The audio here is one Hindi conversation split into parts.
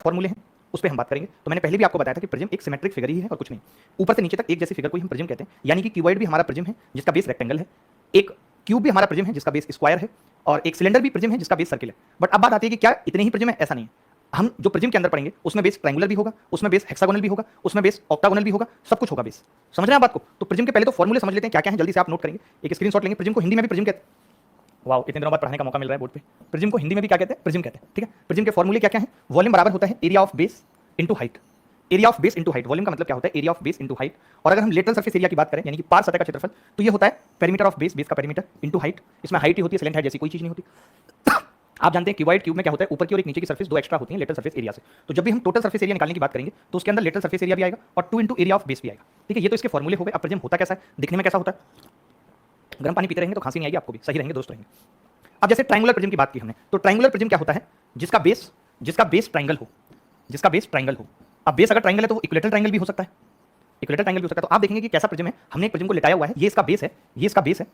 फॉर्मूले हैं उस पर हम बात करेंगे। तो मैंने पहले भी आपको बताया था कि प्रिज्म एक सिमेट्रिक फिगर ही है और कुछ नहीं, ऊपर से नीचे तक एक जैसी फिगर को ही हम प्रिज्म कहते हैं। यानी कि क्यूबॉइड भी हमारा प्रिज्म है जिसका बेस रेक्टेंगल है, एक क्यूब भी हमारा प्रिज्म है जिसका बेस स्क्वायर है, और एक सिलेंडर भी प्रिज्म है जिसका बेस सर्किल है। बट अब बात आती है कि क्या इतने ही प्रिज्म है? ऐसा नहीं है। हम जो प्रिज्म के अंदर पढ़ेंगे उसमें बेस ट्रायंगुलर भी होगा, उसमें बेस हेक्सागोनल भी होगा, उसमें बेस ऑक्टागोनल भी होगा, सब कुछ होगा बेस। समझ रहे हैं आप बात को? तो प्रिज्म के पहले तो फॉर्मूले समझ लेते हैं क्या क्या है, जल्दी से आप नोट करेंगे, एक स्क्रीनशॉट लेंगे। प्रिज्म को हिंदी में भी प्रिज्म कहते हैं। वाओ, इतने दिनों बाद पढ़ाने का मौका मिल रहा है बोर्ड पे। प्रिज्म को हिंदी में भी क्या कहते हैं? प्रिज्म कहते हैं। ठीक है, प्रिज्म के फॉर्मूले क्या क्या है? वॉल्यूम बराबर होता है area of base into height. Area of base into height, volume का मतलब क्या होता है? Area of base into height. और अगर हम लेटरल सरफेस एरिया की बात करें यानी कि पार सतह का क्षेत्रफल, तो ये होता है पेरीमीटर ऑफ बेस, बेस का पेरीमीटर इनटू हाइट। इसमें हाइट ही होती है, सिलेंट हाइट जैसी कोई चीज नहीं होती। आप जानते हैं क्यूबॉइड क्यूब में क्या होता है? ऊपर की और एक नीचे की सरफेस दो एक्स्ट्रा होती हैं लेटरल सरफेस एरिया से। तो जब भी हम टोटल सरफेस एरिया निकालने की बात करेंगे तो उसके अंदर लेटरल सरफेस एरिया भी आएगा और 2 इंटू एरिया ऑफ बेस भी आएगा। ठीक है, ये तो इसके फॉर्मूले हो गए। अब प्रिज्म होता कैसा है, दिखने में कैसा होता है? गर्म पानी पीते रहेंगे तो खांसी नहीं आएगी आपको भी, सही रहेंगे, दोस्त रहेंगे। अब जैसे ट्रायंगुलर प्रिज्म की बात की हमने, तो ट्रायंगुलर प्रिज्म क्या होता है? जिसका बेस ट्रायंगल हो, जिसका बेस ट्रायंगल हो। अब बेस अगर ट्रायंगल है तो वो इक्विलेटरल ट्रायंगल भी हो सकता है, इक्विलेटरल ट्रायंगल भी हो सकता है। तो आप देखेंगे कि कैसा प्रिज्म है। हमने एक प्रिज्म को लिटाया हुआ है, ये इसका बेस है, ये इसका बेस है।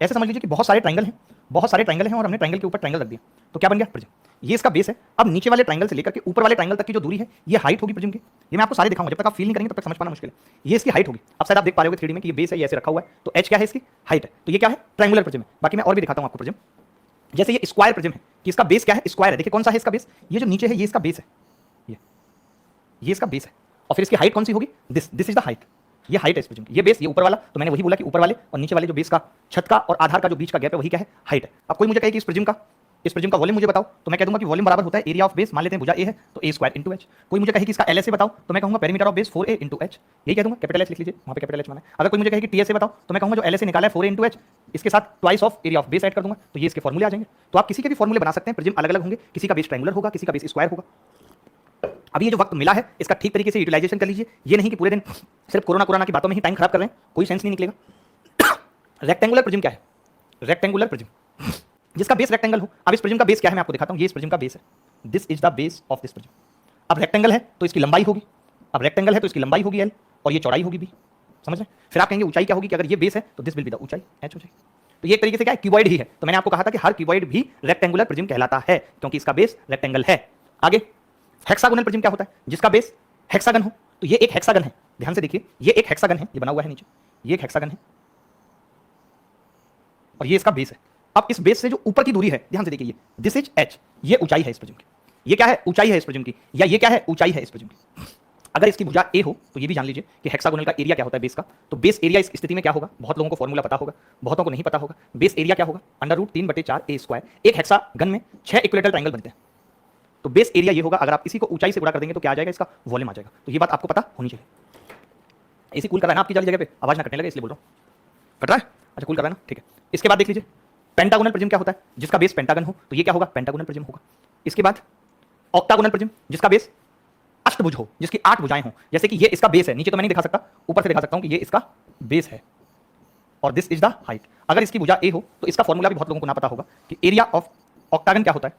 ऐसे समझ लीजिए कि बहुत सारे ट्रायंगल हैं, बहुत सारे ट्रायंगल हैं और हमने ट्रायंगल के ऊपर ट्रायंगल रख दिया, तो क्या बन गया? प्रिज्म। ये इसका बेस है। अब नीचे वाले ट्रायंगल से लेकर के ऊपर वाले ट्रायंगल तक की जो दूरी है ये हाइट होगी प्रिज्म की। ये मैं आपको सारे दिखाऊंगा, जब तक आप फील नहीं करेंगे तब तक समझ पाना मुश्किल है। ये इसकी हाइट होगी। अब शायद आप देख पा रहे होगे 3D में कि ये बेस है, ये ऐसे रखा हुआ है, तो एच क्या है? इसकी हाइट है। तो ये क्या है? ट्रायंगुलर प्रिज्म है। बाकी मैं और भी दिखाता हूं आपको प्रिज्म। जैसे ये स्क्वायर प्रिज्म है कि इसका बेस क्या है? स्क्वायर है। देखिए कौन सा है इसका बेस? ये जो नीचे है ये इसका बेस है, ये इसका बेस है। और फिर इसकी हाइट कौन सी होगी? This is the height. ये हाइट है इस प्रिज्म की, ये बेस, ये ऊपर वाला। तो मैंने वही बोला कि ऊपर वाले और नीचे वाले जो बेस का, छत का और आधार का जो बीच का गैप है वही क्या है? हाइट है। अब कोई मुझे कहे कि इस प्रिज्म का वॉल्यूम मुझे बताओ, तो मैं कह दूंगा कि वॉल्यूम बराबर होता है एरिया ऑफ बेस, मान लेते हैं भुजा ए है तो ए स्क्वायर इंटू एच। कोई मुझे कहे कि इसका एल एस बताओ, तो मैं कहूंगा perimeter of base 4a into H. यही कह दूंगा, कैपिटल एच लिख लीजिए, वहां पे कैपिटल एच माना है। अगर कोई मुझे कहे कि टी एस बताओ, तो मैं कहूंगा जो एल एस निकाला है 4a इंटू एच, इसके साथ twice of area of base add कर दूंगा, तो ये इसके फॉर्मूले आ जाएंगे। तो आप किसी के भी फॉर्मूले बना सकते हैं। प्रिज्म अलग अलग होंगे, किसी का बेस ट्रायंगुलर होगा, किसी का बेस स्क्वायर होगा। अभी ये जो वक्त मिला है इसका ठीक तरीके से यूटिलाइजेशन कर लीजिए। ये नहीं कि पूरे दिन सिर्फ कोरोना की बातों में ही टाइम खराब कर रहे हैं, कोई सेंस नहीं निकलेगा। रेक्टेंगुलर प्रिज्म क्या है? रेक्टेंगुलर प्रिज्म जिसका बेस रेक्टेंगल हो। अब इस प्रिज्म का बेस क्या है मैं आपको दिखाता हूं। ये इस प्रिज्म का बेस है, this is the base of this prism. अब रेक्टेंगल है तो इसकी लंबाई होगी, अब रेक्टेंगल है तो इसकी लंबाई होगी एल और ये चौड़ाई होगी बी। समझ रहे हैं? फिर आप कहेंगे ऊंचाई क्या होगी कि अगर ये बेस है तो दिस विल बी द ऊंचाई, एच हो जाएगी। तो ये एक तरीके से क्या है? क्यूबॉइड ही है। तो मैंने आपको कहा था कि हर क्यूबॉइड भी रेक्टेंगुलर प्रिज्म कहलाता है क्योंकि इसका बेस रेक्टेंगल है। आगे हेक्सागोनल प्रिज्म क्या होता है? जिसका बेस हेक्सागन हो। तो ये एक हेक्सागन है, ध्यान से देखिए, ये एक हेक्सागन है, ये बना हुआ है नीचे, ये एक हेक्सागन है और ये इसका बेस है। अब इस बेस से जो ऊपर की दूरी है, ध्यान से देखिए, ये दिस इज एच, ये ऊंचाई है इस प्रिज्म की। ये क्या है? ऊंचाई है इस प्रिज्म की, या ये क्या है? ऊंचाई है इस प्रिज्म की। अगर इसकी भुजा ए हो तो ये भी जान लीजिए कि हेक्सागोनल का एरिया क्या होता है बेस का। तो बेस एरिया इस स्थिति में क्या होगा? बहुत लोगों को फॉर्मूला पता होगा, बहुतों को नहीं पता होगा। बेस एरिया क्या होगा? √3/4 ए स्क्वायर। एक हेक्सागन में 6 इक्विलेटरल ट्रायंगल बनते हैं, तो बेस एरिया ये होगा। अगर आप इसी को ऊंचाई से गुणा कर देंगे तो क्या आ जाएगा? इसका वॉल्यूम आ जाएगा। तो ये बात आपको पता होनी चाहिए। एसी कूल कर रहा है ना आपकी वाली जगह पे, आवाज ना कटने लगे इसलिए बोल रहा हूं। कट रहा है? अच्छा, कूल कर रहा है ना, ठीक है। इसके बाद देख लीजिए पेंटागोनल प्रिज्म क्या होता है? जिसका बेस पेंटागन हो तो ये क्या होगा? पेंटागोनल प्रिज्म होगा। इसके बाद ऑक्टागोनल प्रिज्म जिसका बेस अष्टभुज हो, जिसकी 8 भुजाएं हो। जैसे कि ये इसका बेस है, नीचे तो मैं नहीं दिखा सकता, ऊपर से दिखा सकता हूं कि ये इसका बेस है और दिस इज द हाइट। अगर इसकी भुजा ए हो तो इसका फॉर्मूला भी बहुत लोगों को ना पता होगा कि एरिया ऑफ ऑक्टागन क्या होता है?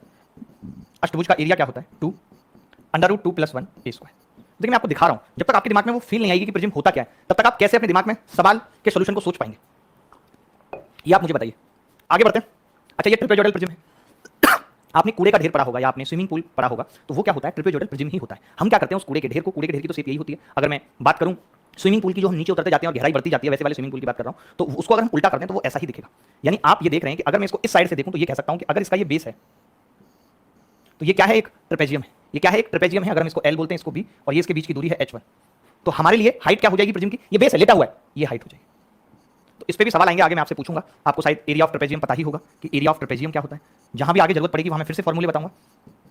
अष्टभुज का एरिया क्या होता है? 2 √2 + 1 ए स्क्वायर। देखिए मैं आपको दिखा रहा हूं, जब तक आपके दिमाग में वो फील नहीं आएगी कि प्रिज्म होता क्या है, तब तक आप कैसे अपने दिमाग में सवाल के सॉल्यूशन को सोच पाएंगे, ये आप मुझे बताइए। आगे बढ़ते हैं। अच्छा, ये ट्रेपेजोइडल प्रिज्म है। आपने कूड़े का ढेर पड़ा होगा या आपने स्विमिंग पूल पड़ा होगा, तो वो क्या होता है? ट्रेपेजोइडल प्रिज्म ही होता है। हम क्या करते हैं उस कूड़े के ढेर को, कूड़े के ढेर की तो शेप यही होती है। अगर मैं बात करूं स्विमिंग पूल की, जो हम नीचे उतरते जाते हैं और गहराई बढ़ती जाती है, वैसे वाले स्विमिंग पूल की बात कर रहा हूं, तो उसको अगर हम उल्टा करते हैं तो वो ऐसा ही दिखेगा। यानी आप ये देख रहे हैं कि अगर मैं इसको इस साइड से देखूं तो ये कह सकता हूं कि अगर इसका ये बेस है तो ये क्या है? एक ट्रेपेजियम है। ये क्या है? एक ट्रेपेजियम है। अगर हम इसको एल बोलते हैं, इसको बी, और ये इसके बीच की दूरी है h1, तो हमारे लिए हाइट क्या हो जाएगी प्रिज्म की? ये बेस है, लेटा हुआ है, ये हाइट हो जाएगी। तो इस पे भी सवाल आएंगे आगे, मैं आपसे पूछूंगा। आपको शायद एरिया ऑफ ट्रेपेजियम पता ही होगा कि एरिया ऑफ ट्रेपेजियम क्या होता है। जहां भी आगे जरूरत पड़ेगी वहां मैं फिर से फॉर्मूले बताऊंगा।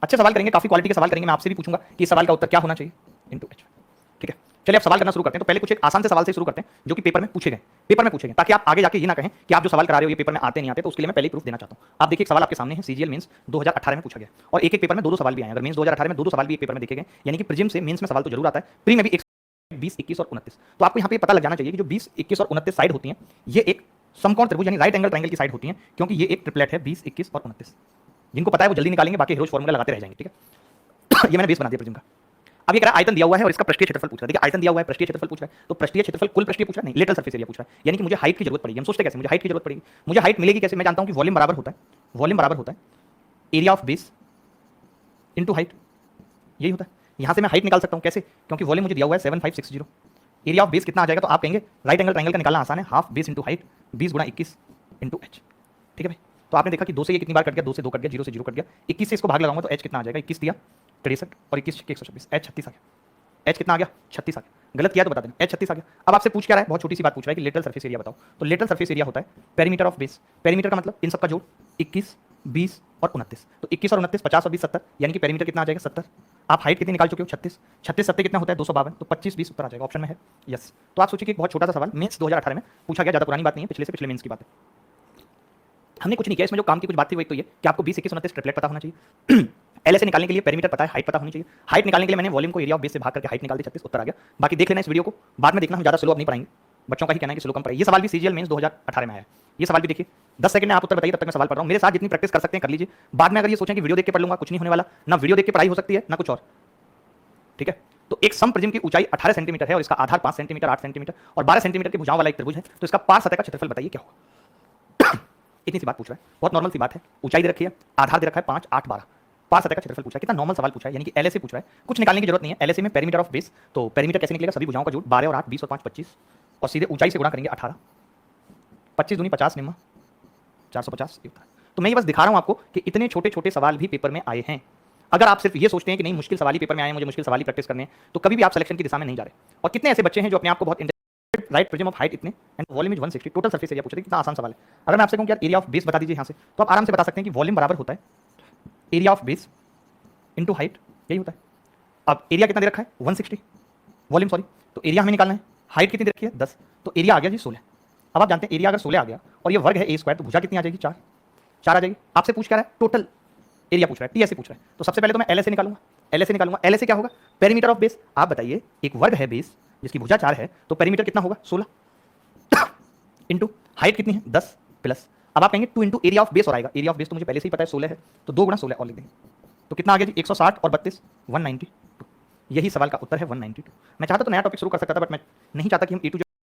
अच्छे सवाल करेंगे, काफी क्वालिटी के सवाल करेंगे। मैं आपसे भी पूछूंगा कि इस सवाल का उत्तर क्या होना चाहिए इंटू एच। ठीक है, चलिए अब सवाल करना शुरू करते हैं। तो पहले कुछ एक आसान से सवाल से शुरू करते हैं जो कि पेपर में पूछे गए, ताकि आप आगे जाके ये ना कहें कि आप जो सवाल करा रहे हो ये पेपर में आते नहीं आते। तो उसके लिए मैं पहले प्रूफ देना चाहता हूं। आप देखिए, एक सवाल आपके सामने है, सीजीएल मेंस 2018 में पूछा गया और एक पेपर में दो सवाल भी आए। अगर मेंस 2018 में दो सवाल भी एक पेपर में देखे गए, यानी कि प्रिज्म से मेंस में सवाल तो जरूर आता है, प्री में भी 20, 21 और 29। तो आपको यहाँ पे पता लग जाना चाहिए कि जो 20, 21 और 29 साइड होती हैं, ये एक समकोण त्रिभुज यानी राइट एंगल ट्रायंगल की साइड होती हैं, क्योंकि ये एक ट्रिपलेट है 20, 21 और 29। जिनको पता है वो जल्दी निकालेंगे, बाकी रोज फॉर्मूला लगाते रह जाएंगे। ठीक है, ये मैंने बेस बना दिया प्रिज्म का। अब ये कह रहा है आयतन दिया हुआ है और इसका पृष्ठीय क्षेत्रफल पूछ रहा है। देखिए आयतन दिया हुआ है, पृष्ठीय क्षेत्रफल पूछ रहा है, तो पृष्ठीय क्षेत्रफल कुल पृष्ठीय पूछ रहा है, नहीं लेटरल सरफेस एरिया पूछ रहा है। यानी कि मुझे हाइट की जरूरत पड़ेगी। हम सोचते कैसे, मुझे हाइट की जरूरत पड़ेगी। मुझे हाइट मिलेगी कैसे? मैं जानता हूं कि वॉल्यूम बराबर होता है area of base into height, यही होता है। यहाँ से मैं हाइट निकाल सकता हूँ, कैसे? क्योंकि वॉल्यूम मुझे दिया हुआ है 7560। एरिया ऑफ बेस कितना आ जाएगा, तो आप कहेंगे राइट एंगल ट्रायंगल का निकालना आसान है, हाफ बेस इंटू हाइट 20 गुणा 21 इंटू एच। ठीक है भाई, तो आपने देखा कि 2 से ये कितनी बार कट गया, 2 से 2 कट गया, 0 से 0 कट गया, 21 से इसको भाग लगाऊंगा तो एच कितना आ जाएगा, 21 दिया 63 और 21 126, एच 36 आ गया। एच कितना आ गया, 36 आ गया। गलत किया तो बता देना, एच 36 आ गया। अब आपसे पूछ क्या रहा है, बहुत छोटी सी बात पूछ रहा है कि लेटरल सरफेस एरिया बताओ। तो लेटरल सरफेस एरिया होता है पेरीमीटर ऑफ बेस। पेरीमीटर का मतलब इन सबका जोड़ 21 20 और 29। तो 21 और 29 50 और 20 70, यानी कि पेरीमीटर कितना आ जाएगा 70। आप हाइट कितनी निकाल चुके हो 36, 36 70 कितना होता है 252, तो 25 20 उत्तर आ जाएगा, ऑप्शन में है यस। तो आप सोचिए कि एक बहुत छोटा सा सवाल मेंस 2018 में पूछा गया, ज्यादा पुरानी बात नहीं है, पिछले से पिछले मेंस की बात है। हमने कुछ नहीं किया इसमें, जो काम की कुछ बात थी वो एक तो ये कि आपको 20 21 29 ट्रिपलेट पता होना चाहिए। एलएसए निकालने के लिए पेरीमीटर पता है, हाइट पता होनी चाहिए। हाइट निकालने के लिए मैंने वॉल्यूम को एरिया ऑफ बेस से भाग करके हाइट निकाल दी, 36 उत्तर आ गया। बाकी देख लेना इस वीडियो को, बाद में देखना, हम ज्यादा स्लो अब नहीं पढ़ाएंगे, बच्चों का ही कहना है कि स्लो कम पढ़ाई। ये सवाल भी सीजीएल मेंस 2018 में आया है, ये सवाल भी देखिए 10 सेकंड में आप उत्तर बताइए, तब तक मैं सवाल पढ़ रहा हूं। मेरे साथ जितनी प्रैक्टिस कर सकते हैं कर लीजिए, बाद में अगर ये सोचें कि वीडियो देख के पढ़ लूंगा, कुछ नहीं होने वाला, ना वीडियो देख के पढ़ाई हो सकती है ना कुछ और। ठीक है, तो एक सम प्रिज्म की ऊंचाई 18 सेंटीमीटर है और इसका आधार 5 सेंटीमीटर 8 सेंटीमीटर और 12 सेंटीमीटर की भुजाओं वाला एक त्रिभुज है, तो इसका पार सतह का क्षेत्रफल बताइए क्या होगा। इतनी सी बात पूछ रहा है, बहुत नॉर्मल सी बात है। ऊंचाई दे रखी है, आधार दे रखा है 5 8 12, पार सतह का क्षेत्रफल पूछा है। कितना नॉर्मल सवाल पूछा है, यानी कि एलएसए पूछ रहा है, कुछ निकालने की जरूरत नहीं है। एलएसए में पेरीमीटर ऑफ बेस, तो पेरीमीटर कैसे निकलेगा, सभी भुजाओं का जोड़ 12 और 8 20 और 5 25 और सीधे ऊंचाई से गुणा करेंगे 18, 25 दूनी 50 निम्मा 450 ये होता है। तो मैं ये बस दिखा रहा हूं आपको कि इतने छोटे छोटे सवाल भी पेपर में आए हैं। अगर आप सिर्फ ये सोचते हैं कि नहीं मुश्किल सवाल ही पेपर में आए, मुझे मुश्किल सवाल ही प्रैक्टिस करने हैं, तो कभी भी आप सिलेक्शन की दिशा में नहीं जा रहे। और कितने ऐसे बच्चे हैं जो अपने आप को बहुत राइट प्रिज्म ऑफ हाइट इतने and volume is 160, total surface area पूछ रहे हैं, कितना आसान सवाल है। अगर मैं आपसे कहूं कि यार एरिया ऑफ बेस बता दीजिए यहां से, तो आप आराम से बता सकते हैं कि वॉल्यूम बराबर होता है area of base into height, यही होता है। अब एरिया कितना दे रखा है 160, वॉल्यूम सॉरी, तो एरिया हमें निकालना है, हाइट कितनी दे रखी है 10, तो एरिया आ गया जी 16। अब आप जानते हैं एरिया अगर 16 आ गया और ये वर्ग है ए स्क्वायर, तो भुजा कितनी आ जाएगी 4 4 आ जाएगी। आपसे पूछ क्या रहा है, टोटल एरिया पूछ रहा है, टीएसए पूछ रहा है। तो सबसे पहले तो मैं एलएसए निकालूंगा, एलएसए निकालूंगा। एलएसए क्या होगा, पेरीमीटर ऑफ बेस। आप बताइए एक वर्ग है बेस जिसकी भुजा 4 है, तो पेरीमीटर कितना होगा 16 इंटू हाइट कितनी है 10 प्लस, अब आप कहेंगे 2 इंटू एरिया ऑफ बेस और आएगा, एरिया ऑफ बेस तो मुझे पहले से ही पता है 16 है, तो 2 गुणा 16 और लिख देंगे, तो कितना आ गया जी 160 और 32 192। यही सवाल का उत्तर है 192। मैं चाहता तो नया टॉपिक शुरू कर सकता था, बट मैं नहीं चाहता कि हम ए टू